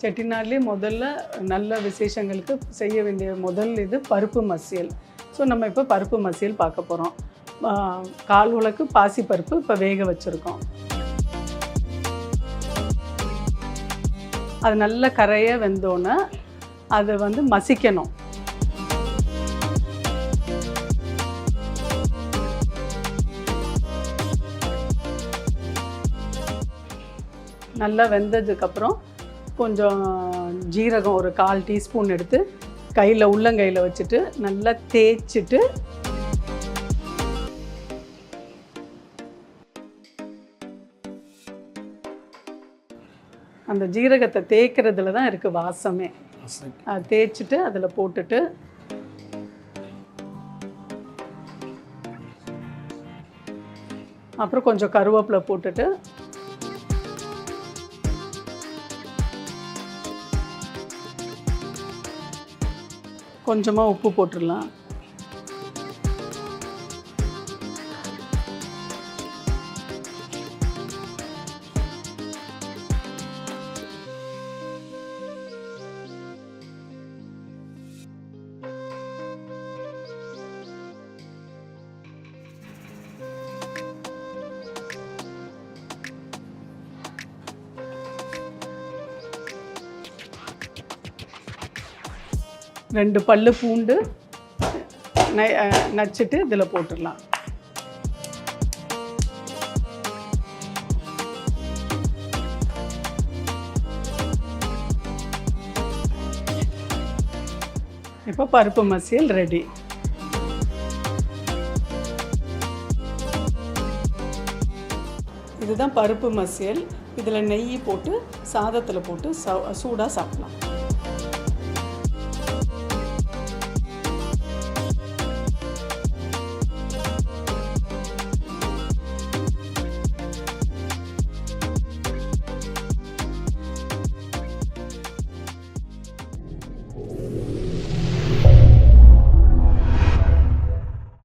செட்டிநாட்லேயே முதல்ல நல்ல விசேஷங்களுக்கு செய்ய வேண்டிய முதல் இது பருப்பு மசியல். ஸோ நம்ம இப்போ பருப்பு மசியல் பார்க்க போகிறோம். கால் உலக்கு பாசி பருப்பு இப்போ வேக வச்சுருக்கோம். அது நல்ல கரைய வெந்தோன்னே அதை வந்து மசிக்கணும். நல்லா வெந்ததுக்கப்புறம் கொஞ்சம் ஜீரகம் ஒரு 1/4 டீஸ்பூன் எடுத்து கையில் உள்ளங்கையில் வச்சுட்டு நல்லா தேய்ச்சிட்டு அந்த ஜீரகத்தை தேய்க்கிறதுல தான் இருக்குது வாசமே. அதை தேய்ச்சிட்டு அதில் போட்டுட்டு அப்புறம் கொஞ்சம் கருவேப்பிலை போட்டுட்டு கொஞ்சமாக உப்பு போட்டுடலாம். ரெண்டு பல்லு பூண்டு நச்சுட்டு இதில் போட்டுடலாம். இப்போ பருப்பு மசியல் ரெடி. இதுதான் பருப்பு மசியல். இதில் நெய் போட்டு சாதத்தில் போட்டு சூடாக சாப்பிடலாம்.